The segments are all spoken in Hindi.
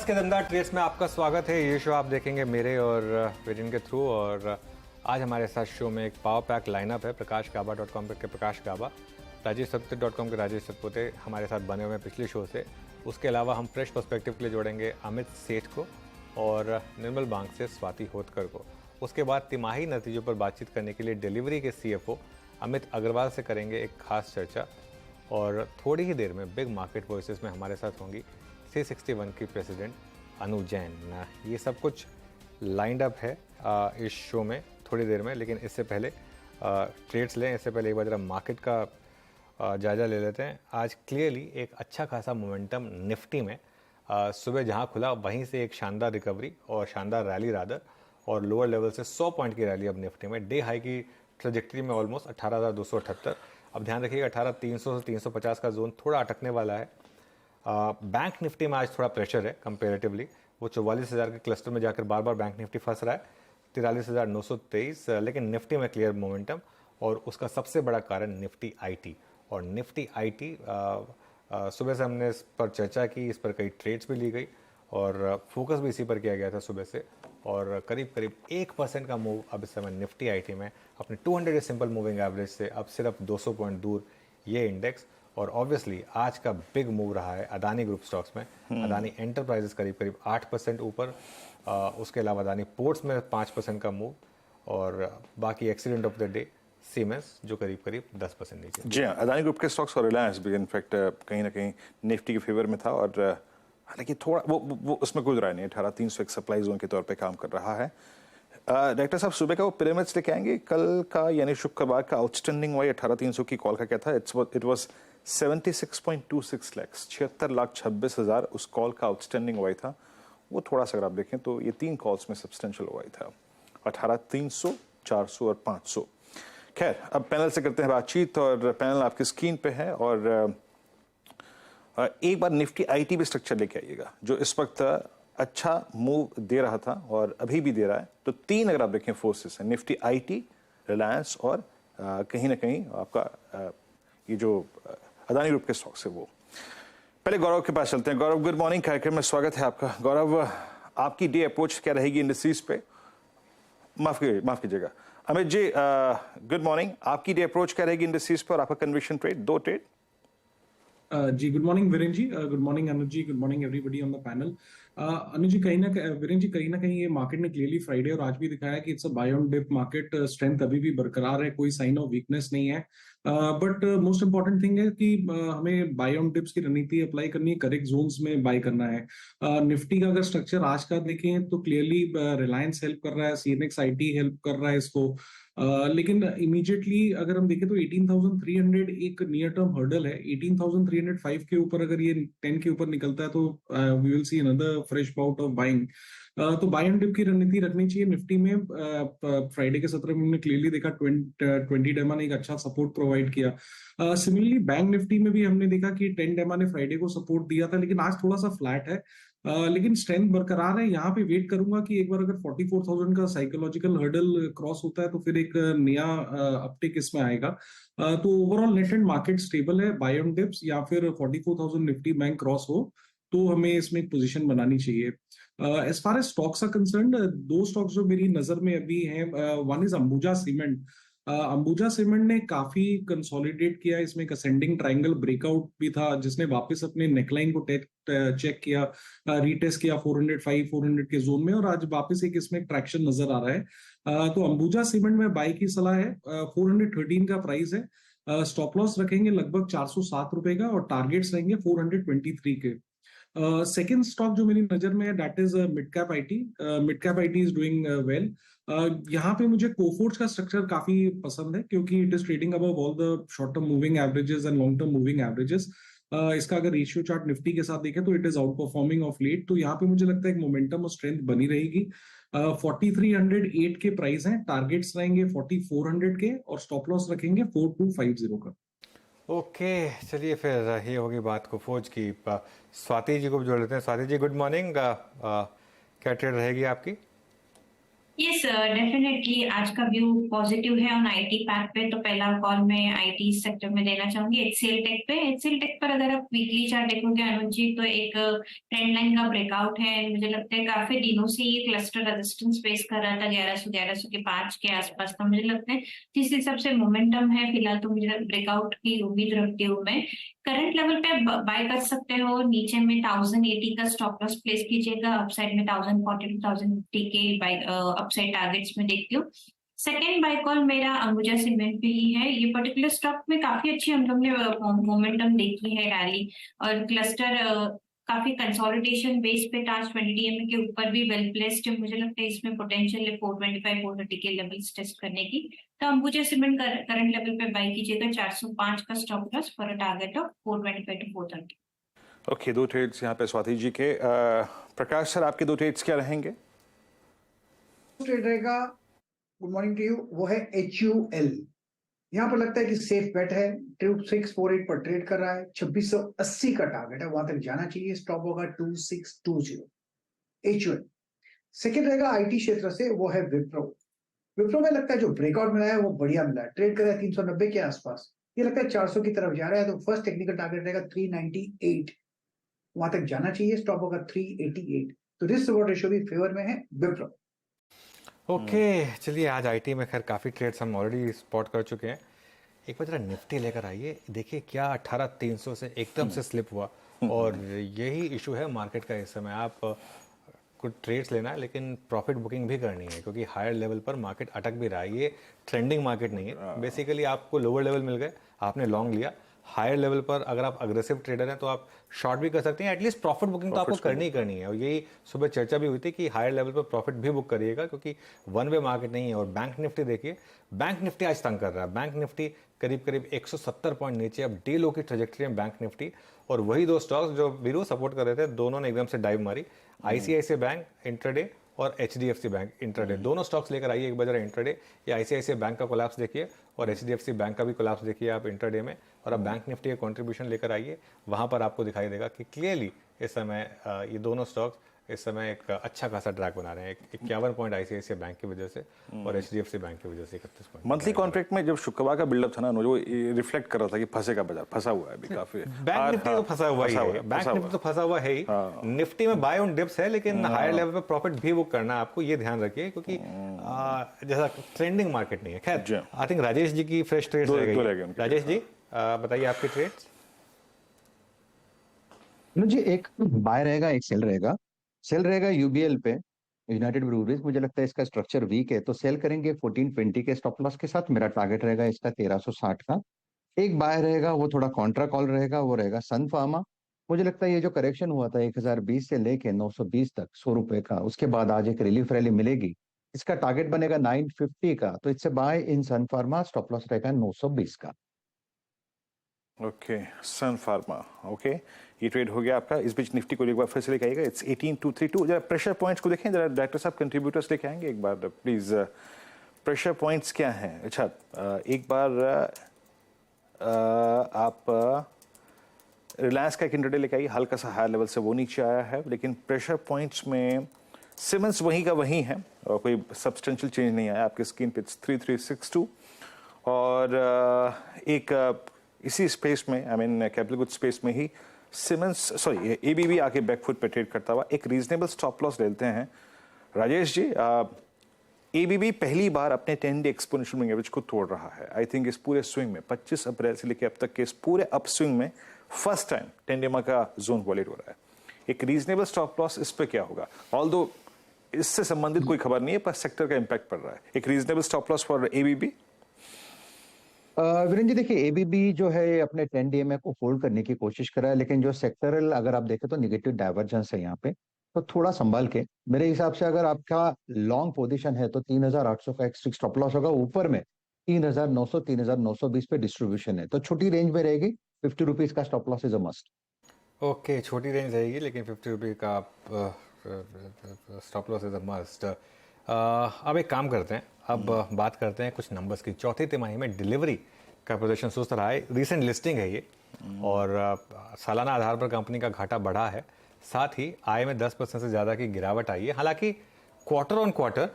के दमदार ट्रेड्स में आपका स्वागत है। ये शो आप देखेंगे मेरे और विजन के थ्रू। और आज हमारे साथ शो में एक पावर पैक लाइनअप है। प्रकाशगाबा.com के प्रकाश गाबा, राजेशसतपुते.com के राजेश सतपुते हमारे साथ बने हुए हैं पिछले शो से। उसके अलावा हम फ्रेश पर्सपेक्टिव के लिए जोड़ेंगे अमित सेठ को और निर्मल बांग से स्वाति होतकर को। उसके बाद तिमाही नतीजों पर बातचीत करने के लिए डिलीवरी के CFO अमित अग्रवाल से करेंगे एक खास चर्चा। और थोड़ी ही देर में बिग मार्केट वॉइसेस में हमारे साथ होंगी 361 की प्रेसिडेंट अनु जैन। ये सब कुछ लाइंड अप है इस शो में थोड़ी देर में, लेकिन इससे पहले ट्रेड्स लें, इससे पहले एक बार जरा मार्केट का जायजा ले लेते हैं। आज क्लियरली एक अच्छा खासा मोमेंटम निफ्टी में सुबह जहां खुला वहीं से एक शानदार रिकवरी और शानदार रैली रादर, और लोअर लेवल से 100 पॉइंट की रैली अब निफ्टी में डे हाई की ट्रेजेक्टरी में ऑलमोस्ट 18,278। अब ध्यान रखिएगा 18,300 से 350 का जोन थोड़ा अटकने वाला है। बैंक निफ्टी में आज थोड़ा प्रेशर है कंपेरेटिवली। वो 44,000 के क्लस्टर में जाकर बार बार बैंक निफ्टी फंस रहा है, 43,923। लेकिन निफ्टी में क्लियर मोमेंटम, और उसका सबसे बड़ा कारण निफ्टी आईटी। और निफ्टी आईटी सुबह से हमने इस पर चर्चा की, इस पर कई ट्रेड्स भी ली गई और फोकस भी इसी पर किया गया था सुबह से। और करीब करीब 1% का मूव अब इस समय निफ्टी आईटी में अपने 200 सिंपल मूविंग एवरेज से अब सिर्फ 200 पॉइंट दूर ये इंडेक्स। और ऑब्वियसली आज का बिग मूव रहा है अदानी ग्रुप स्टॉक्स में। अदानी एंटरप्राइजेस करीब करीब 8% ऊपर, उसके अलावा अदानी पोर्ट्स में 5% का मूव, और बाकी accident of the day siemens जो करीब करीब 10% नीचे। जी हाँ, अदानी ग्रुप के स्टॉक्स और रिलायंस भी इनफैक्ट कहीं ना कहीं निफ्टी के फेवर में था, और हालांकि थोड़ा वो उसमें कुछ रहा नहीं। 18,300 एक सप्लाई जोन के तौर पे काम कर रहा है। डायरेक्टर साहब सुबह का वो पिरामिड्स लेके आएंगे। कल का यानी शुक्रवार का आउटस्टैंडिंग वाई 18,300 की कॉल का क्या था? इट वाज 76.26 लाख, 76,26,000 उस कॉल का आउटस्टैंडिंग वाई था। वो थोड़ा सा अगर आप देखें तो ये 3 कॉल्स में सब्सटेंशियल वाई था, 18,300, 400 और 500। खैर, अब पैनल से करते हैं बातचीत, और पैनल आपकी स्क्रीन पे है। और एक बार निफ्टी आईटी भी स्ट्रक्चर लेके आइएगा, जो इस वक्त अच्छा मूव दे रहा था और अभी भी दे रहा है। तो 3 अगर आप देखें फोर्सेस हैं, निफ्टी आईटी, रिलायंस और कहीं ना कहीं आपका ये जो अदानी ग्रुप के स्टॉक्स है वो। पहले गौरव के पास चलते हैं। गौरव, गुड मॉर्निंग, कार्यक्रम में स्वागत है आपका। गौरव, आपकी डे अप्रोच क्या रहेगी इंडस्ट्रीज पे? माफ कीजिएगा अमित जी, गुड मॉर्निंग, आपकी डे अप्रोच क्या रहेगी इंडस्ट्रीज पर और आपका कन्विक्शन ट्रेड, 2 ट्रेड? जी good morning Viren ji, good morning Anuj ji, good morning everybody on the panel. Anuj ji, Viren ji, कहीं ना कहीं ये मार्केट ने क्लियरली फ्राइडे और आज भी दिखाया कि it's a buy on dip market. Strength अभी भी बरकरार है, कोई साइन ऑफ वीकनेस नहीं है। बट मोस्ट इंपॉर्टेंट थिंग है कि हमें बाय ऑन डिप्स की रणनीति अप्लाई करनी है, करेक्ट जोन्स में बाय करना है। निफ्टी का अगर स्ट्रक्चर आज का देखें तो क्लियरली रिलायंस हेल्प कर रहा है, सीएनएक्स आईटी हेल्प कर रहा है इसको। लेकिन इमीडिएटली अगर हम देखें तो 18,300 एक नियर टर्म हर्डल है। 18,305 के ऊपर अगर ये 10 के ऊपर निकलता है तो we will see another fresh bout of buying. तो बाय एंड डिप की रणनीति रखनी चाहिए निफ्टी में। फ्राइडे के सत्र में हमने क्लियरली देखा 20 डेमा ने एक अच्छा सपोर्ट प्रोवाइड किया। सिमिलरली बैंक निफ्टी में भी हमने देखा कि 10 डेमा ने फ्राइडे को सपोर्ट दिया था, लेकिन आज थोड़ा सा फ्लैट है। लेकिन स्ट्रेंथ बरकरार है। यहाँ पे वेट करूंगा कि एक बार अगर 44,000 का साइकोलॉजिकल हर्डल क्रॉस होता है तो फिर एक नया अपटिक इसमें आएगा। तो overall net and market stable है। बाय ऑन डिप्स या फिर 44,000 निफ्टी बैंक क्रॉस हो तो हमें इसमें एक पोजीशन बनानी चाहिए। As far as stocks are concern, 2 stocks जो मेरी नजर में अभी हैं, one is Ambuja cement. Ambuja cement ने काफी कंसोलिडेट किया, इसमें एक असेंडिंग ट्रायंगल ब्रेकआउट भी था जिसने वापस अपने नेकलाइन को चेक किया, रीटेस्ट किया 405 400 के जोन में, और आज वापस एक इसमें ट्रैक्शन नजर आ रहा है। तो अंबुजा सीमेंट में बाय की सलाह है। 413 का प्राइस है। स्टॉप लॉस रखेंगे लगभग 407 रुपए का, और टारगेट्स रहेंगे 423 के। सेकेंड स्टॉक जो मेरी नजर में है that is mid cap IT. Mid cap IT is doing well. यहाँ पे मुझे कोफोर्ज का स्ट्रक्चर काफी पसंद है क्योंकि it is trading above all the short term moving averages and long term moving averages. इसका अगर रेशियो चार्ट निफ्टी के साथ देखें तो it is outperforming of late. तो यहाँ पे मुझे लगता है एक मोमेंटम और स्ट्रेंथ बनी रहेगी। 4308 के प्राइस हैं, टारगेट्स रहेंगे 4400 के, और स्टॉप लॉस रखेंगे 4250 का। ओके, चलिए फिर ये होगी बात को फौज की। स्वाति जी को भी जोड़ लेते हैं। स्वाति जी, गुड मॉर्निंग, क्या ट्रेड रहेगी आपकी? यस डेफिनेटली आज का व्यू पॉजिटिव है ऑन आईटी पैक पे। तो पहला कॉल मैं आईटी सेक्टर में देना चाहूंगी एचसीएल टेक पे। एचसीएल टेक पर अगर आप वीकली चार्ट देखोगे अनुज जी तो एक ट्रेंड लाइन का ब्रेकआउट है। मुझे लगता है काफी दिनों से ये क्लस्टर रेजिस्टेंस फेस कर रहा था 1100 के 5 के आसपास। तो मुझे लगता है जिस हिसाब से मोमेंटम है फिलहाल तो मुझे ब्रेकआउट की उम्मीद रखती हूँ मैं। करंट लेवल पे बाय कर सकते हो। नीचे में 1080 का स्टॉप लॉस प्लेस कीजिएगा। अपसाइड में 1040 टू 1050 के बाय अपसाइड टारगेट्स में देखती हूँ। सेकेंड बाय कॉल मेरा अंबुजा सीमेंट पे ही है। ये पर्टिकुलर स्टॉक में काफी अच्छी हम लोग ने मोमेंटम देखी है रैली और क्लस्टर काफी कंसोलिडेशन बेस पे टास्क 20 डीएमए के ऊपर भी वेल प्लेस्ड है। मुझे लगता है इसमें पोटेंशियल है 425 430 के लेवल्स टेस्ट करने की। तो अंबुजा सीमेंट करंट लेवल पे बाय कीजिएगा 405 का stop loss for a target of 425 to 430। Okay, दो ट्रेड्स यहाँ पे स्वाति जी के। प्रकाश सर, आपके दो ट्रेड्स क्या रहेंगे? ट्रेड रहेगा, गुड मॉर्निंग टू यू, वो है HUL। यहाँ पर लगता है कि सेफ बेट है। 2648 पर ट्रेड कर रहा है। 2680 का टारगेट है, वहां तक जाना चाहिए। स्टॉप होगा 2620। HUL। सेकेंड रहेगा आईटी क्षेत्र से, वो है विप्रो। विप्रो में लगता है जो ब्रेकआउट मिला है वो बढ़िया मिला है। ट्रेड कर रहा है 390 के आसपास। ये लगता है 400 की तरफ जा रहा है। तो फर्स्ट टेक्निकल टारगेट रहेगा 398, वहां तक जाना चाहिए। स्टॉप होगा 388। तो रिस्क रिवॉर्ड रेशियो भी फेवर में है विप्रो। ओके चलिए, आज आईटी में खैर काफ़ी ट्रेड्स हम ऑलरेडी स्पॉट कर चुके हैं। एक बार जरा निफ्टी लेकर आइए, देखिए क्या 18,300 से एकदम से स्लिप हुआ। और यही इशू है मार्केट का इस समय। आप कुछ ट्रेड्स लेना है लेकिन प्रॉफिट बुकिंग भी करनी है, क्योंकि हायर लेवल पर मार्केट अटक भी रहा है। ये ट्रेंडिंग मार्केट नहीं है। बेसिकली आपको लोअर लेवल मिल गए, आपने लॉन्ग लिया। हायर लेवल पर अगर आप अग्रेसिव ट्रेडर हैं तो आप शॉर्ट भी कर सकते हैं। एटलीस्ट प्रॉफिट बुकिंग तो आपको करनी ही करनी है। और यही सुबह चर्चा भी हुई थी कि हायर लेवल पर प्रॉफिट भी बुक करिएगा, क्योंकि वन वे मार्केट नहीं है। और बैंक निफ्टी देखिए, बैंक निफ्टी आज तंग कर रहा है। बैंक निफ्टी करीब करीब 170 पॉइंट नीचे, अब डे लो की ट्रेजेक्टरी में बैंक निफ्टी। और वही दो स्टॉक्स जो वीरो सपोर्ट कर रहे थे, दोनों ने एकदम से डाइव मारी। आईसीआईसीआई बैंक इंट्राडे और एचडीएफसी बैंक इंट्राडे, दोनों स्टॉक्स लेकर आइए एक बार जरा इंट्राडे। ये आईसीआईसीआई बैंक का कोलैप्स देखिए और एचडीएफसी बैंक का भी कोलैप्स देखिए आप इंट्राडे में। और अब बैंक निफ्टी का कंट्रीब्यूशन लेकर आइए, वहां पर आपको दिखाई देगा कि क्लियरली इस समय ये दोनों स्टॉक्स इस समय एक अच्छा खासा ट्रैक बना रहे हैं। 51 पॉइंट आईसीआईसीआई बैंक की वजह से और एचडीएफसी बैंक की वजह से 31 पॉइंट। मंथली कॉन्ट्रैक्ट में जब शुक्रवार का बिल्डअप था ना, वो रिफ्लेक्ट कर रहा था कि फंसेगा बाजार, फंसा हुआ है अभी काफी। बैंक निफ्टी तो फंसा हुआ ही है, बैंक निफ्टी तो फंसा हुआ है ही। निफ्टी में बाय ऑन डिप्स है, लेकिन हायर लेवल पे प्रॉफिट भी बुक करना है आपको, ये ध्यान रखिए, क्योंकि जैसा ट्रेंडिंग मार्केट नहीं है। खैर आई थिंक राजेश जी की फ्रेश ट्रेड्स रह गई। राजेश जी बताइए आपके ट्रेड्स। जी, एक बाय रहेगा, एक सेल रहेगा। सेल रहेगा यूबीएल पे, यूनाइटेड ब्रूवरीज। मुझे लगता है इसका स्ट्रक्चर वीक है, तो सेल करेंगे 1420 के स्टॉप लॉस के साथ। मेरा टारगेट रहेगा इसका 1360 का। एक बाय रहेगा, वो थोड़ा कॉन्ट्रा कॉल रहेगा, वो रहेगा सन फार्मा। मुझे लगता है ये जो करेक्शन हुआ था 1020 से लेके 920 तक, 100 रुपए का, उसके बाद आज एक रिलीफ रैली मिलेगी। इसका टारगेट बनेगा 950 का। तो इससे बाय इन सन फार्मा, स्टॉप लॉस रहेगा 920 का। ओके, सन फार्मा। ओके, ये ट्रेड हो गया आपका। इस बीच निफ्टी को एक बार फिर से लेके आइएगा। इट्स 18232। जरा प्रेशर पॉइंट्स को देखें जरा, डायरेक्टर साहब कंट्रीब्यूटर्स लेके आएंगे एक बार प्लीज। प्रेशर पॉइंट्स क्या हैं? अच्छा, एक बार आप रिलायंस का एक इंट्राडे लेके आइए। हल्का सा हायर लेवल से वो नीचे आया है, लेकिन प्रेशर पॉइंट्स में सिमेंस वहीं का वहीं है और कोई सब्सटेंशियल चेंज नहीं आया आपकी स्क्रीन पे। 3362। और एक इसी स्पेस में, I mean capital good space में ही सिमेंस, सॉरी एबीबी आके बैकफुट पे ट्रेड करता हुआ एक रीजनेबल स्टॉप लॉस लेते हैं। राजेश जी, एबीबी पहली बार अपने 10 डे एक्सपोनेंशियल मूविंग एवरेज को तोड़ रहा है। आई थिंक इस पूरे स्विंग में 25 अप्रैल से लेकर अब तक के इस पूरे अप स्विंग में फर्स्ट टाइम 10 डे का जोन वॉलेट हो रहा है। एक रीजनेबल स्टॉप लॉस इस पे क्या होगा? ऑल्दो इससे संबंधित कोई खबर नहीं है, पर सेक्टर का इंपैक्ट पड़ रहा है। एक reasonable stop loss for ABB. Virendra ji देखिए, एबीबी जो है अपने 10 डीएमए को होल्ड करने की कोशिश कर रहा है, लेकिन जो सेक्टरल अगर आप देखें तो निगेटिव डाइवर्जेंस है यहाँ पे। तो थोड़ा संभाल के, मेरे हिसाब से अगर आपका लॉन्ग पोजीशन है तो 3800 का एक स्ट्रिक्ट स्टॉप लॉस होगा। ऊपर में 3900 3920 पे डिस्ट्रीब्यूशन है, तो छोटी रेंज में रहेगी। 50 रुपीज का stop loss is a must. Okay, छोटी रेंज रहेगी लेकिन 50 रुपये का stop loss is a must. अब एक काम करते हैं, अब बात करते हैं कुछ नंबर्स की। चौथी तिमाही में डिलीवरी का प्रदर्शन सुस्त रहा है। रीसेंट लिस्टिंग है ये, और सालाना आधार पर कंपनी का घाटा बढ़ा है। साथ ही आय में 10% से ज़्यादा की गिरावट आई है। हालांकि क्वार्टर ऑन क्वार्टर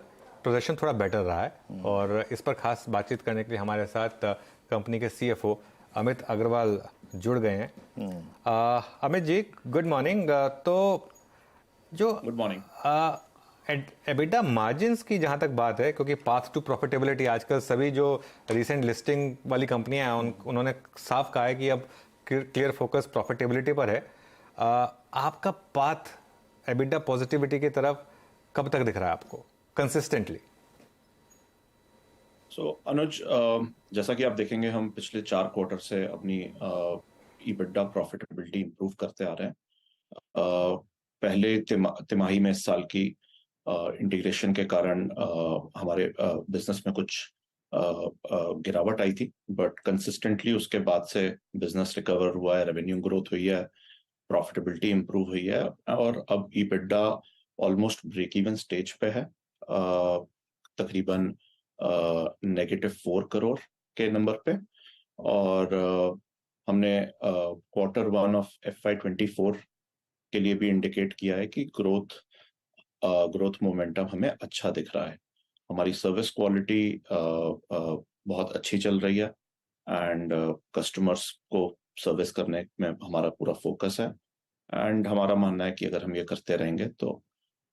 प्रदर्शन थोड़ा बेटर रहा है और इस पर खास बातचीत करने के लिए हमारे साथ कंपनी के CFO अमित अग्रवाल जुड़ गए हैं। Amit ji, good morning. तो जो गुड मॉर्निंग। एबिटा मार्जिन्स की जहां तक बात है, क्योंकि पाथ टू प्रॉफिटेबिलिटी आजकल सभी जो रिसेंट लिस्टिंग वाली कंपनियां हैं उन्होंने साफ कहा है कि अब क्लियर फोकस प्रॉफिटेबिलिटी पर है। आपका पाथ एबिटा पॉजिटिविटी की तरफ कब तक दिख रहा है आपको कंसिस्टेंटली? अनुज, जैसा कि आप देखेंगे हम पिछले 4 क्वार्टर से अपनी EBITDA प्रॉफिटेबिलिटी इंप्रूव करते आ रहे हैं। पहले तिमाही में इस साल की इंटीग्रेशन के कारण हमारे बिजनेस में कुछ गिरावट आई थी, बट कंसिस्टेंटली उसके बाद से बिजनेस रिकवर हुआ है, रेवेन्यू ग्रोथ हुई है, प्रॉफिटेबिलिटी इंप्रूव हुई है और अब EBITDA almost break even stage पे है, तकरीबन -4 करोड़ के नंबर पे। और हमने Q1 ऑफ FY24 के लिए भी इंडिकेट किया है कि ग्रोथ मोमेंटम हमें अच्छा दिख रहा है। हमारी सर्विस क्वालिटी बहुत अच्छी चल रही है एंड कस्टमर्स को सर्विस करने में हमारा पूरा फोकस है एंड हमारा मानना है कि अगर हम ये करते रहेंगे तो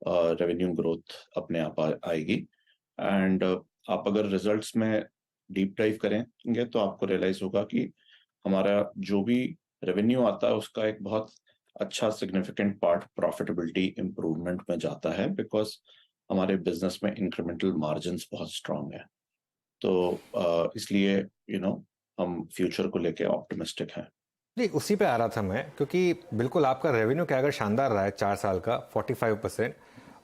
रेवेन्यू ग्रोथ अपने आप आएगी। एंड आप अगर रिजल्ट्स में डीप डाइव करेंगे तो आपको रियलाइज होगा कि हमारा जो भी रेवेन्यू आता है उसका एक बहुत अच्छा सिग्निफिकेंट पार्ट प्रॉफिटेबिलिटी इंप्रूवमेंट में जाता है, बिकॉज हमारे बिजनेस में इंक्रीमेंटल मार्जिन्स बहुत स्ट्रांग है। तो इसलिए हम फ्यूचर को लेके ऑप्टिमिस्टिक हैं। नहीं, उसी पे आ रहा था मैं, क्योंकि बिल्कुल आपका रेवेन्यू क्या अगर शानदार रहा है 4 साल का 45%,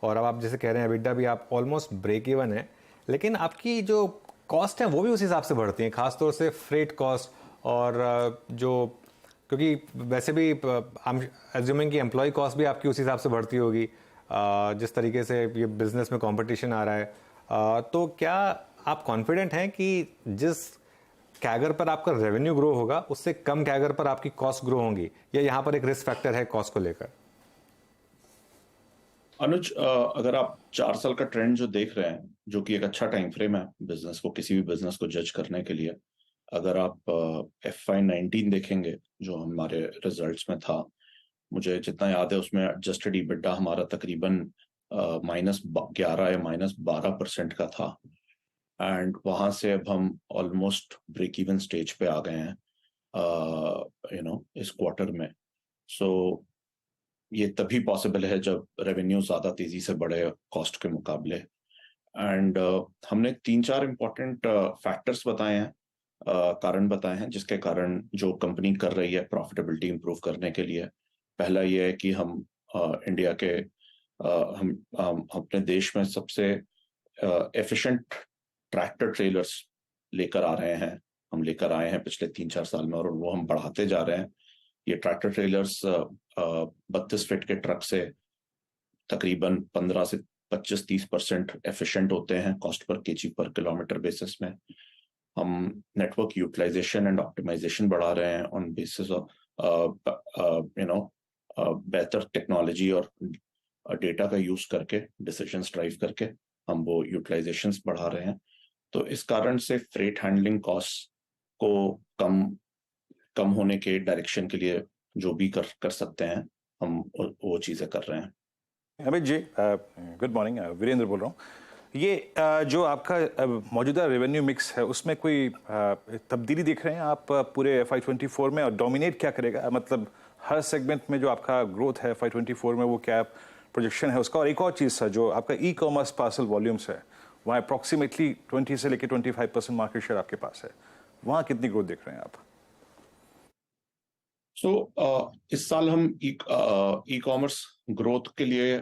और अब आप जैसे कह रहे हैं एबिटा भी आप ऑलमोस्ट ब्रेक इवन है, लेकिन आपकी जो कॉस्ट है वो भी उस हिसाब से बढ़ती हैं, खासतौर से फ्रेट कॉस्ट और जो, क्योंकि वैसे भी आई एम एज्यूमिंग कि एम्प्लॉय कॉस्ट भी आपकी उस हिसाब से बढ़ती होगी जिस तरीके से ये बिजनेस में कंपटीशन आ रहा है। तो क्या आप कॉन्फिडेंट हैं कि जिस कैगर पर आपका रेवेन्यू ग्रो होगा उससे कम कैगर पर आपकी कॉस्ट ग्रो होंगी, या यहाँ पर एक रिस्क फैक्टर है कॉस्ट को लेकर? अनुज, अगर आप 4 साल का ट्रेंड जो देख रहे हैं, जो कि एक अच्छा टाइम फ्रेम है बिजनेस को, किसी भी बिजनेस को जज करने के लिए, अगर आप FY19 देखेंगे जो हमारे रिजल्ट्स में था, मुझे जितना याद है उसमें एडजस्टेड EBITDA हमारा तकरीबन -11 या -12% का था एंड वहां से अब हम ऑलमोस्ट ब्रेक इवन स्टेज पे आ गए हैं इस क्वार्टर में। सो ये तभी पॉसिबल है जब रेवेन्यू ज्यादा तेजी से बढ़े कॉस्ट के मुकाबले। एंड हमने 3-4 इम्पोर्टेंट फैक्टर्स बताए हैं, कारण बताए हैं जिसके कारण जो कंपनी कर रही है प्रॉफिटेबिलिटी इंप्रूव करने के लिए। पहला ये है कि हम इंडिया के हम अपने देश में सबसे एफिशिएंट ट्रैक्टर ट्रेलर्स लेकर आ रहे हैं, हम लेकर आए हैं पिछले 3-4 साल में, और वो हम बढ़ाते जा रहे हैं। ये ट्रैक्टर ट्रेलर्स 32 फीट के ट्रक से तकरीबन 15 से 25-30% एफिशिएंट होते हैं कॉस्ट पर केजी पर किलोमीटर बेसिस में। हम नेटवर्क यूटिलाइजेशन एंड ऑप्टिमाइजेशन बढ़ा रहे हैं ऑन बेसिस ऑफ बेहतर टेक्नोलॉजी और डेटा का यूज करके, डिसीजंस ड्राइव करके हम वो यूटिलाइजेशंस बढ़ा रहे हैं। तो इस कारण से फ्रेट हैंडलिंग कॉस्ट को कम होने के डायरेक्शन के लिए जो भी कर सकते हैं हम वो चीजें कर रहे हैं। अमित जी, गुड मॉर्निंग, वीरेंद्र बोल रहा हूँ। ये जो आपका मौजूदा रेवेन्यू मिक्स है उसमें कोई तब्दीली देख रहे हैं आप पूरे FY24 में, और डोमिनेट क्या करेगा, मतलब हर सेगमेंट में जो आपका ग्रोथ है FY24 में वो क्या प्रोजेक्शन है उसका? और एक और चीज़ है, जो आपका ई-कॉमर्स पार्सल वॉल्यूम्स है वहाँ अप्रॉक्सीमेटली 20 से लेकर 25% मार्केट शेयर आपके पास है, वहाँ कितनी ग्रोथ देख रहे हैं आप? इस साल हम ई कॉमर्स ग्रोथ के लिए,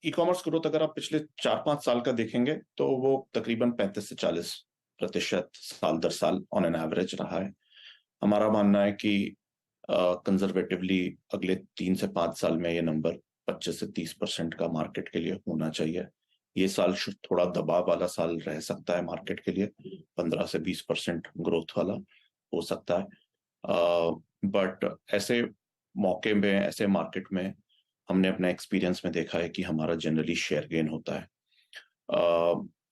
ई कॉमर्स ग्रोथ अगर आप पिछले 4-5 साल का देखेंगे तो वो तकरीबन 35 से 40% साल दर साल ऑन एन एवरेज रहा है। हमारा मानना है कि कंजर्वेटिवली अगले 3 से 5 साल में ये नंबर 25 से 30% का मार्केट के लिए होना चाहिए। ये साल थोड़ा दबाव वाला साल रह सकता है मार्केट के लिए, 15 से 20% ग्रोथ वाला हो सकता है। बट ऐसे मौके में, ऐसे मार्केट में हमने अपने एक्सपीरियंस में देखा है कि हमारा जनरली शेयर गेन होता है।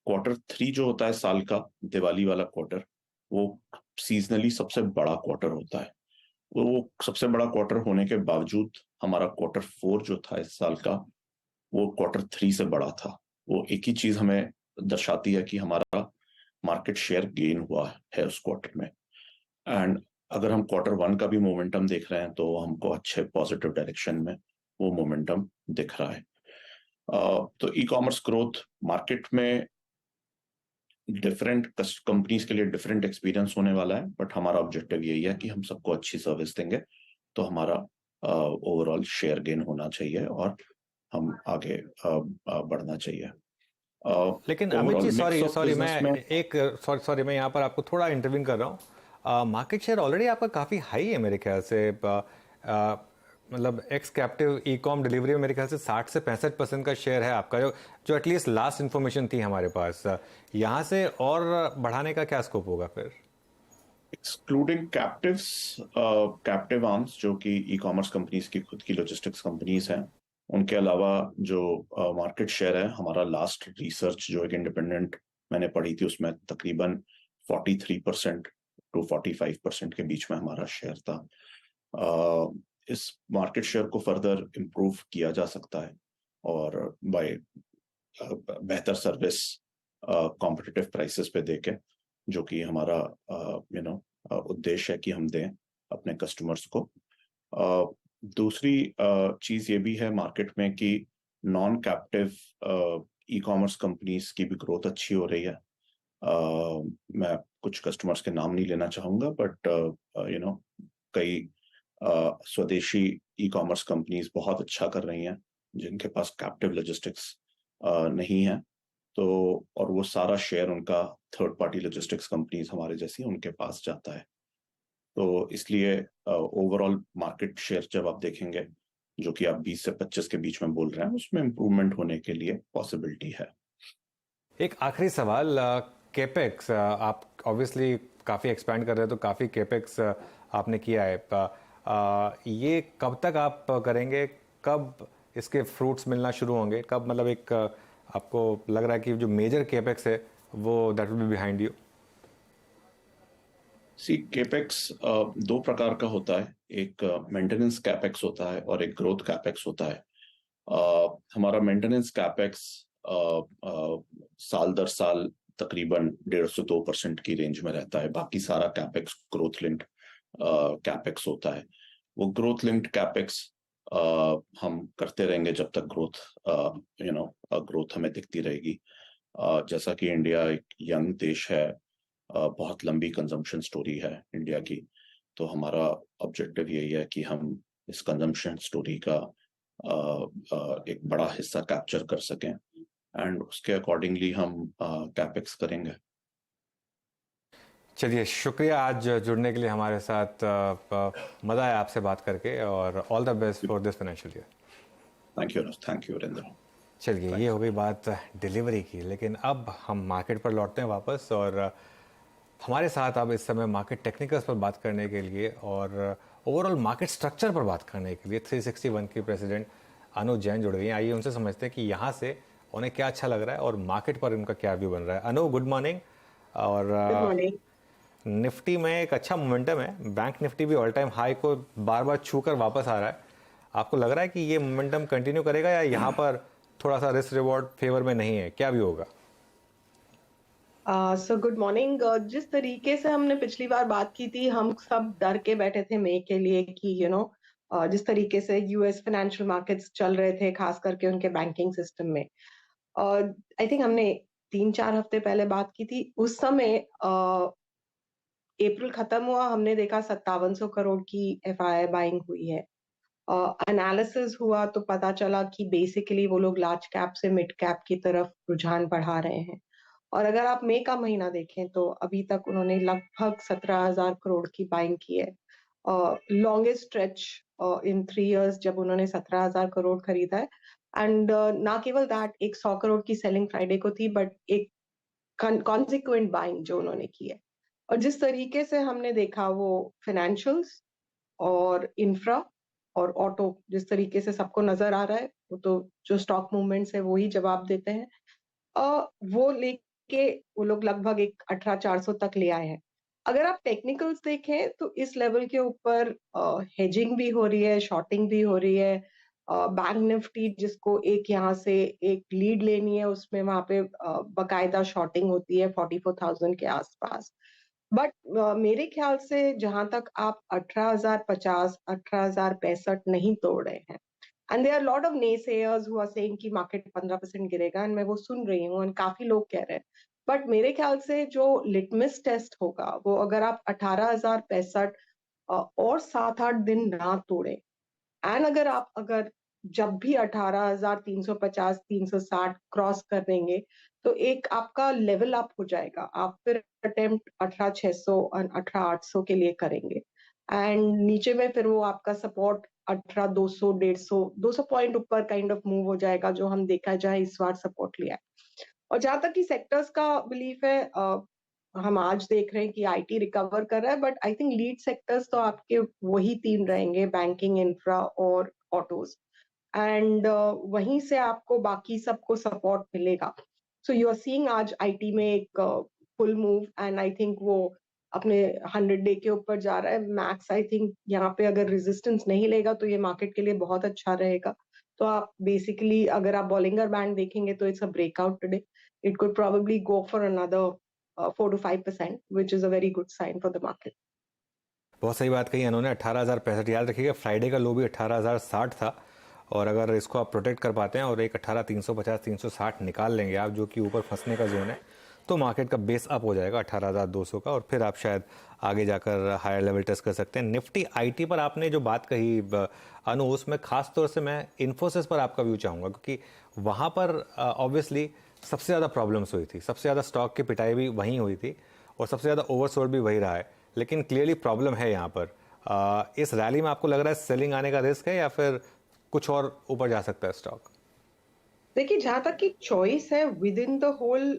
Q3 जो होता है साल का, दिवाली वाला क्वार्टर, वो सीजनली सबसे बड़ा क्वार्टर होता है। वो सबसे बड़ा क्वार्टर होने के बावजूद हमारा Q4 जो था इस साल का, वो Q3 से बड़ा था। वो एक ही चीज हमें दर्शाती है कि हमारा मार्केट शेयर गेन हुआ है उस क्वार्टर में। एंड अगर हम Q1 का भी मोमेंटम देख रहे हैं तो हमको अच्छे पॉजिटिव डायरेक्शन में वो मोमेंटम दिख रहा है। तो ई कॉमर्स ग्रोथ मार्केट में डिफरेंट कंपनीज के लिए डिफरेंट एक्सपीरियंस होने वाला है, बट हमारा ऑब्जेक्टिव यही है कि हम सबको अच्छी सर्विस देंगे तो हमारा ओवरऑल शेयर गेन होना चाहिए और हम आगे बढ़ना चाहिए। लेकिन अमित जी, सॉरी मैं यहाँ पर आपको थोड़ा इंटरव्यू कर रहा हूँ। मार्केट शेयर ऑलरेडी आपका काफ़ी हाई है मेरे ख्याल से। मतलब x captive e com delivery में मेरे ख्याल से 60 से 65% का शेयर है आपका, जो एटलीस्ट लास्ट इन्फॉर्मेशन थी हमारे पास। यहाँ से और बढ़ाने का क्या स्कोप होगा फिर? एक्सक्लूडिंग कैप्टिव आर्म्स जो कि ई कॉमर्स कंपनीज की खुद की लॉजिस्टिक्स कंपनीज हैं, उनके अलावा जो मार्केट शेयर है हमारा, लास्ट रिसर्च जो एक इंडिपेंडेंट मैंने पढ़ी थी उसमें तकरीबन 43% to 45% के बीच में हमारा शेयर था। इस मार्केट शेयर को फर्दर इम्प्रूव किया जा सकता है और बाय बेहतर सर्विस कॉम्पिटिटिव प्राइसेस पे देके, जो कि हमारा उद्देश्य है कि हम दें अपने कस्टमर्स को। दूसरी चीज ये भी है मार्केट में कि non captive e commerce companies की भी ग्रोथ अच्छी हो रही है। मैं कुछ कस्टमर्स के नाम नहीं लेना चाहूंगा, बट कई स्वदेशी ई कॉमर्स कंपनीज बहुत अच्छा कर रही हैं जिनके पास कैप्टिव लॉजिस्टिक्स नहीं है, तो और वो सारा शेयर उनका थर्ड पार्टी लॉजिस्टिक्स कंपनीज हमारे जैसी उनके पास जाता है। तो इसलिए ओवरऑल मार्केट शेयर जब आप देखेंगे, जो कि आप 20 से 25 के बीच में बोल रहे हैं, उसमें इम्प्रूवमेंट होने के लिए पॉसिबिलिटी है। एक आखिरी सवाल, केपेक्स आप ऑब्वियसली काफ़ी एक्सपैंड कर रहे हैं, तो काफ़ी केपेक्स आपने किया है। ये कब तक आप करेंगे? कब इसके फ्रूट्स मिलना शुरू होंगे? कब, मतलब एक आपको लग रहा है कि जो मेजर केपेक्स है वो that will be behind you? Capex दो प्रकार का होता है, एक मेंटेनेंस कैपेक्स होता है और एक ग्रोथ कैपेक्स होता है। हमारा मेंटेनेंस कैपेक्स साल दर साल तकरीबन 1.5 से 2% की रेंज में रहता है। बाकी सारा कैपेक्स ग्रोथ लिंक्ड कैपेक्स होता है। वो ग्रोथ लिंक्ड कैपेक्स हम करते रहेंगे जब तक ग्रोथ हमें दिखती रहेगी। जैसा कि इंडिया एक यंग देश है, बहुत लंबी कंजम्पशन स्टोरी है इंडिया की, तो हमारा ऑब्जेक्टिव यही है कि हम इस कंजम्पशन स्टोरी का एक बड़ा हिस्सा कैप्चर कर सकें एंड उसके अकॉर्डिंगली हम कैपेक्स करेंगे। चलिए, शुक्रिया आज जुड़ने के लिए हमारे साथ। मज़ा आया आपसे बात करके, और all the best for this financial year. Thank you Virendra. चलिए, ये हो गई बात डिलीवरी की, लेकिन अब हम मार्केट पर लौटते हैं वापस। और हमारे साथ अब इस समय मार्केट टेक्निकल्स पर बात करने के लिए और ओवरऑल मार्केट स्ट्रक्चर पर बात करने के लिए 361 की प्रेसिडेंट अनु जैन जुड़ गई हैं। आइए उनसे समझते हैं कि यहाँ से उन्हें क्या अच्छा लग रहा है और मार्केट पर उनका क्या व्यू बन रहा है। अनु, गुड मॉर्निंग। और निफ्टी में एक अच्छा मोमेंटम है, बैंक निफ्टी भी ऑल टाइम हाई को बार बार छू कर वापस आ रहा है। आपको लग रहा है कि ये मोमेंटम कंटिन्यू करेगा या यहाँ पर थोड़ा सा रिस्क रिवॉर्ड फेवर में नहीं है? क्या व्यू होगा? So good morning. जिस तरीके से हमने पिछली बार बात की थी, हम सब डर के बैठे थे मई के लिए कि जिस तरीके से यूएस फाइनेंशियल मार्केट्स चल रहे थे, खास करके उनके बैंकिंग सिस्टम में। आई थिंक हमने 3-4 हफ्ते पहले बात की थी। उस समय अप्रैल खत्म हुआ, हमने देखा 5700 करोड़ की एफआईआई बाइंग हुई है। एनालिसिस हुआ तो पता चला कि बेसिकली वो लोग लार्ज कैप से मिड कैप की तरफ रुझान बढ़ा रहे हैं। और अगर आप मई का महीना देखें तो अभी तक उन्होंने लगभग 17,000 करोड़ की बाइंग की है। लॉन्गेस्ट स्ट्रेच इन 3 इयर्स जब उन्होंने 17,000 करोड़ खरीदा है। एंड ना केवल दैट, एक 100 करोड़ की सेलिंग फ्राइडे को थी, बट एक कॉन्सिक्वेंट बाइंग जो उन्होंने की है। और जिस तरीके से हमने देखा वो फाइनेंशियल्स और इंफ्रा और ऑटो जिस तरीके से सबको नजर आ रहा है, वो तो जो स्टॉक मूवमेंट्स है वो ही जवाब देते हैं। वो के वो लोग लगभग एक 18,400 तक ले आए हैं। अगर आप टेक्निकल्स देखें तो इस लेवल के ऊपर हेजिंग भी हो रही है, शॉर्टिंग भी हो रही है। बैंक निफ्टी जिसको एक यहाँ से एक लीड लेनी है उसमें वहां पे बकायदा शॉर्टिंग होती है 44,000 के आसपास। बट मेरे ख्याल से जहां तक आप 18,050, 18,065 नहीं तोड़ रहे हैं, and there are lot of naysayers who are saying कि मार्केट 15% गिरेगा, एंड मैं वो सुन रही हूँ और काफी लोग कह रहे हैं। बट मेरे ख्याल से जो लिटमस टेस्ट होगा वो अगर आप 18,065 और 7-8 दिन ना तोड़े, एंड अगर जब भी 18,350, 360 क्रॉस कर देंगे तो एक आपका लेवल अप हो जाएगा। आप फिर अटेम्प्ट 18,600 और 18,800 के लिए करेंगे, एंड नीचे में फिर वो आपका सपोर्ट 18,200, 150, 200 पॉइंट ऊपर काइंड ऑफ मूव हो जाएगा, जो हम देखा जाए इस बार सपोर्ट लिया है। और जहां तक कि सेक्टर्स का बिलीफ है, हम आज देख रहे हैं कि आईटी रिकवर कर रहा है, but I think lead sectors तो आपके वही 3 रहेंगे, बैंकिंग, इंफ्रा और ऑटोज, एंड वहीं से आपको बाकी सबको सपोर्ट मिलेगा। सो यू आर सीइंग आज आईटी में एक full move, and I think वो अपने 100 डे के ऊपर जा रहा है मैक्स। आई थिंक यहाँ पे अगर रेजिस्टेंस नहीं लेगा तो ये मार्केट के लिए बहुत अच्छा रहेगा। तो आप बेसिकली अगर आप बॉलिंगर बैंड देखेंगे तो it's a breakout today, it could probably go for another 4 to 5%, which is a very good sign for the market. बहुत सही बात कही इन्होंने। 18,065 याद रखिएगा, फ्राइडे का लो भी 18,060 था, और अगर इसको आप प्रोटेक्ट कर पाते हैं और एक 18,350, 360 निकाल लेंगे आप, जो कि ऊपर फंसने का जोन है, तो मार्केट का बेस अप हो जाएगा 18,200 का, और फिर आप शायद आगे जाकर हायर लेवल टेस्ट कर सकते हैं। निफ्टी आईटी पर आपने जो बात कही अनु, उसमें खास तौर से मैं इन्फोसिस पर आपका व्यू चाहूँगा, क्योंकि वहाँ पर ऑब्वियसली सबसे ज़्यादा प्रॉब्लम्स हुई थी, सबसे ज़्यादा स्टॉक की पिटाई भी वहीं हुई थी, और सबसे ज़्यादा ओवरसोल्ड भी वही रहा है। लेकिन क्लियरली प्रॉब्लम है यहाँ पर। इस रैली में आपको लग रहा है सेलिंग आने का रिस्क है, या फिर कुछ और ऊपर जा सकता है स्टॉक? देखिए, जहां तक की चॉइस है विद इन द होल,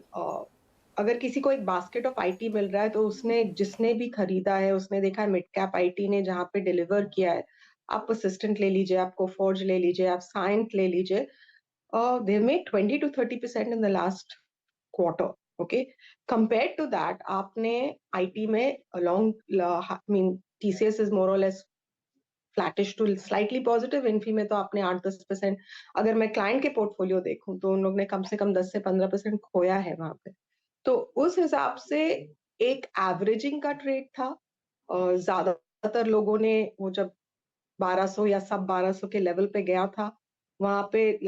अगर किसी को एक बास्केट ऑफ आईटी मिल रहा है तो उसने जिसने भी खरीदा है उसने देखा है मिड कैप आईटी ने जहां पे डिलीवर किया है। आप असिस्टेंट ले लीजिए, आप कोफोर्ज ले लीजिए, आप साइंट ले लीजिए, they made 20 to 30% in the last quarter. Okay, compared to that, आपने IT में along, I mean TCS is more or less flattish to slightly positive. Infy में तो आपने 8-10%, अगर मैं क्लाइंट के पोर्टफोलियो देखूं तो उन लोग ने कम से कम 10 से 15% खोया है वहां पे। तो उस हिसाब से एक एवरेजिंग का ट्रेड था। ज्यादातर लोगों ने वो जब 1200 या सब 1200 के लेवल पे गया था, वहां पे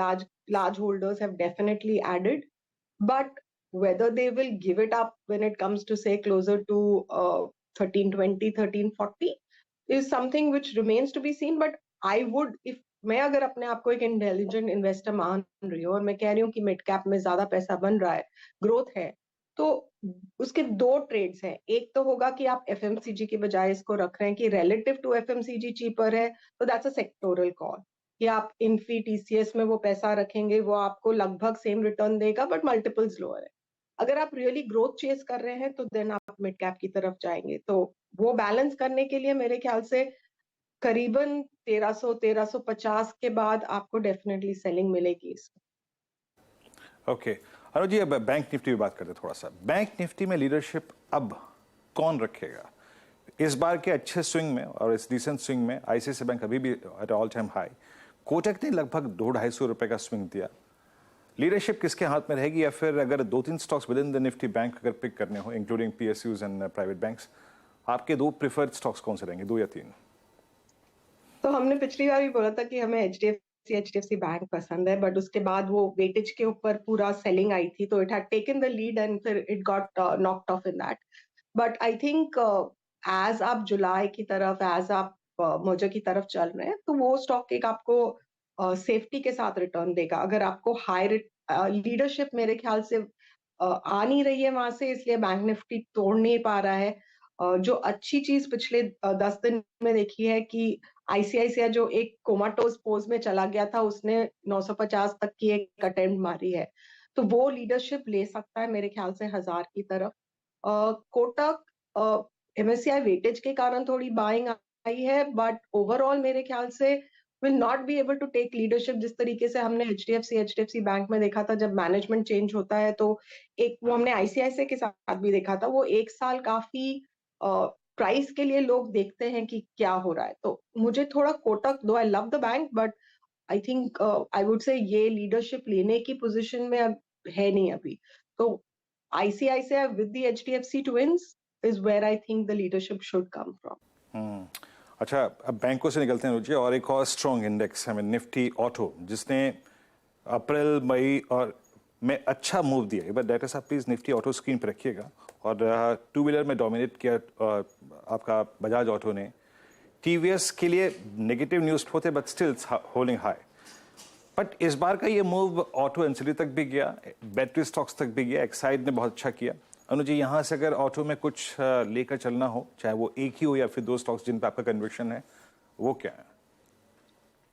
large holders have definitely added, but whether they will give it up when it comes to say closer to 1320, 1340 is something which remains to be seen. But I would, if मैं अगर अपने आप को एक इंटेलिजेंट इन्वेस्टर मान रही हूँ और मैं कह रही हूँ कि मिड कैप में ज्यादा पैसा बन रहा है, ग्रोथ है, तो उसके 2 ट्रेड्स हैं। एक तो होगा कि आप एफएमसीजी के बजाय इसको रख रहे हैं कि रिलेटिव टू एफएमसीजी चीपर है, तो दैट्स अ सेक्टोरल कॉल, कि आप इन्फी टीसीएस में वो पैसा रखेंगे, वो आपको लगभग सेम रिटर्न देगा बट मल्टीपल्स लोअर है। अगर आप रियली ग्रोथ चेस कर रहे हैं तो देन आप मिड कैप की तरफ जाएंगे। तो वो बैलेंस करने के लिए मेरे ख्याल से करीबन 1300, 1350 के बाद आपको डेफिनेटली सेलिंग मिलेगी इसमें। ओके अनुज जी, अब बैंक निफ्टी की बात करते हैं थोड़ा सा। बैंक निफ्टी में लीडरशिप अब कौन रखेगा? इस बार के अच्छे स्विंग में और इस डिसेंट स्विंग में आईसीआईसीआई बैंक अभी भी at all time high, Kotak ने लगभग 200-250 रुपए का स्विंग दिया। लीडरशिप किसके हाथ में रहेगी? या फिर अगर 2-3 stocks with in the Nifty bank अगर पिक करने हो, including PSUs and private banks, आपके 2 प्रिफर्ड स्टॉक्स कौन से रहेंगे, 2 या 3? तो हमने पिछली बार भी बोला था कि हमें एचडीएफसी बैंक पसंद है, बट उसके बाद वो वेटेज के ऊपर पूरा सेलिंग आई थी, तो it had taken the lead and फिर it got knocked off in that. But I think as आप जुलाई की तरफ, एज आप मर्जर की तरफ चल रहे हैं, तो वो स्टॉक एक आपको सेफ्टी के साथ रिटर्न देगा। अगर आपको हाई लीडरशिप मेरे ख्याल से आ नहीं रही है वहां से, इसलिए बैंक निफ्टी तोड़ नहीं पा रहा है। जो अच्छी चीज पिछले 10 दिन में देखी है कि आईसीआईसीआई जो एक कोमाटोज पोज में चला गया था, उसने 950 तक की एक अटेम्प्ट मारी है, तो वो लीडरशिप ले सकता है मेरे ख्याल से 1000 की तरफ। कोटक एमएससीआई वेटेज के कारण थोड़ी बाइंग आई है, बट ओवरऑल मेरे ख्याल से will not be able to take leadership जिस तरीके से हमने HDFC बैंक में देखा था जब मैनेजमेंट चेंज होता है तो एक वो हमने ICICI के साथ भी देखा था वो एक साल काफी प्राइस के लिए लोग देखते हैं कि क्या हो रहा है तो मुझे थोड़ा कोटक दो I love the bank but I think I would say ये लीडरशिप लेने की पोजीशन में अब है नहीं अभी तो ICICI with the HDFC twins is where I think the leadership should come from. अच्छा अब बैंकों से निकलते हैं रुचि और एक और स्ट्रॉन्ग इंडेक्स हमें निफ्टी ऑटो जिसने अप्रैल मई और में अच्छा मूव दिया एक बार डायरेक्टर साहब प्लीज निफ्टी ऑटो स्क्रीन पर रखिएगा और टू व्हीलर में डोमिनेट किया आपका बजाज ऑटो ने TVS के लिए नेगेटिव न्यूज होते but still holding high but इस बार का ये मूव ऑटो एंसिलरी तक भी गया बैटरी स्टॉक्स तक भी गया एक्साइड ने बहुत अच्छा किया अनुजी यहाँ से अगर ऑटो में कुछ लेकर चलना हो चाहे वो एक ही हो या फिर दो स्टॉक्स जिन पे आपका कन्विक्शन है वो क्या है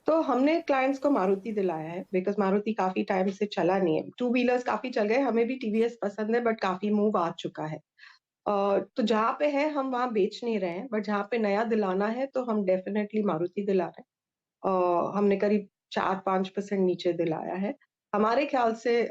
तो हमने क्लाइंट्स को मारुति दिलाया है बिकॉज मारुति काफी टाइम से चला नहीं है टू व्हीलर्स काफी चल गए हमें भी TVS पसंद है बट काफी मूव आ चुका है तो जहाँ पे है हम वहाँ बेच नहीं रहे हैं बट जहाँ पे नया दिलाना है तो हम डेफिनेटली मारुति दिला रहे हैं हमने करीब 4-5% नीचे दिलाया है हमारे ख्याल से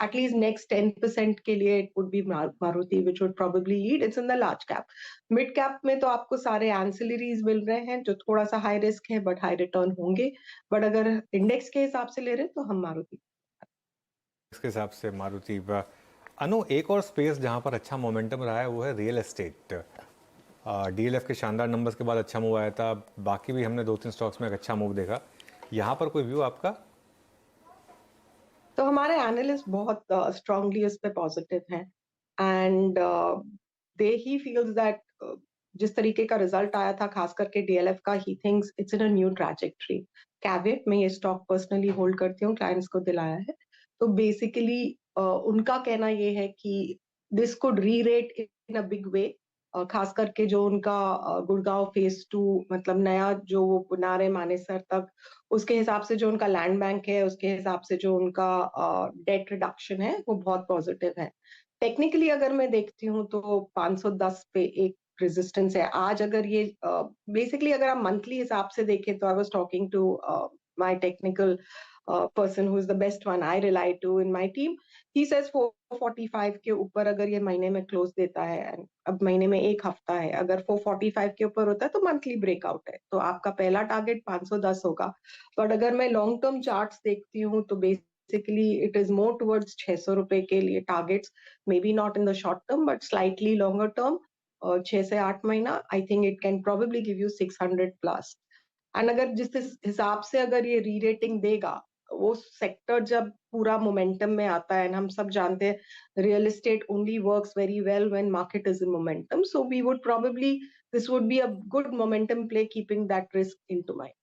एटलीस्ट नेक्स्ट 10% के लिए it would be Maruti which would probably lead it's in the large cap mid cap में तो आपको सारे एंसिलरीज मिल रहे हैं जो थोड़ा सा हाई रिस्क है बट हाई रिटर्न होंगे बट अगर इंडेक्स के हिसाब से ले रहे हैं तो हम मारुति इसके हिसाब से मारुति अनु एक और स्पेस जहां पर अच्छा मोमेंटम रहा है वो है रियल एस्टेट DLF के शानदार नंबर्स के बाद अच्छा मूव आया था बाकी भी हमने 2-3 स्टॉक्स में एक अच्छा मूव देखा यहाँ पर कोई व्यू आपका तो हमारे एनालिस्ट बहुत स्ट्रांगली उस पे पॉजिटिव हैं and they he feels that जिस तरीके का रिजल्ट आया था खास करके DLF का he thinks it's in a new trajectory caveat में ये स्टॉक पर्सनली होल्ड करती हूँ क्लाइंट्स को दिलाया है तो बेसिकली उनका कहना ये है कि दिस कुड री rate in a big way खास करके जो उनका गुड़गांव फेज 2 मतलब नया जो वो बना रहे मानेसर तक उसके हिसाब से जो उनका लैंड बैंक है उसके हिसाब से जो उनका डेट रिडक्शन है वो बहुत पॉजिटिव है टेक्निकली अगर मैं देखती हूँ तो 510 पे एक रेजिस्टेंस है आज अगर ये बेसिकली अगर आप मंथली हिसाब से देखें तो I was talking to my technical person who is the best one I rely to in my team he says 445 के ऊपर अगर ये महीने में क्लोज देता है अब महीने में एक हफ्ता है अगर 445 के ऊपर होता है तो मंथली ब्रेकआउट है तो आपका पहला टारगेट 510 होगा बट अगर मैं लॉन्ग टर्म चार्ट्स देखती हूँ तो basically it is more towards 600 रुपए के लिए targets may be not in the short term but slightly longer term 6 से 8 महीना I think it can probably give you 600 plus and अगर जिस हिसाब से अगर ये री रेटिंग देगा वो सेक्टर जब पूरा मोमेंटम में आता है हम सब जानते हैं real estate only works very well when market is in momentum so we would probably this would be a good momentum play keeping that risk into mind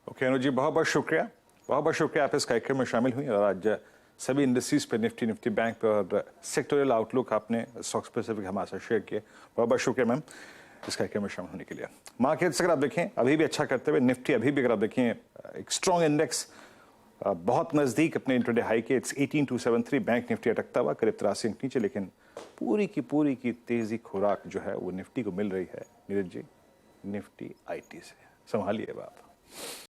okay Anuj ji बहुत बहुत शुक्रिया आप इस कार्यक्रम में शामिल हुई और आज सभी इंडस्ट्रीज पे निफ्टी बैंक पे और सेक्टोरियल आउटलुक आपने स्टॉक स्पेसिफिक हमारे साथ शेयर किए बहुत शुक्रिया मैम इस कार्यक्रम में शामिल होने के लिए मार्केट्स अगर आप देखें अभी भी अच्छा करते हुए निफ्टी अभी भी अगर आप देखें एक स्ट्रॉन्ग इंडेक्स बहुत नज़दीक अपने इंट्राडे हाई के इट्स 18273 बैंक निफ्टी अटकता हुआ करीब 83 अंक नीचे लेकिन पूरी की तेज़ी खुराक जो है वो निफ्टी को मिल रही है नीरज जी निफ्टी IT से संभालिए आप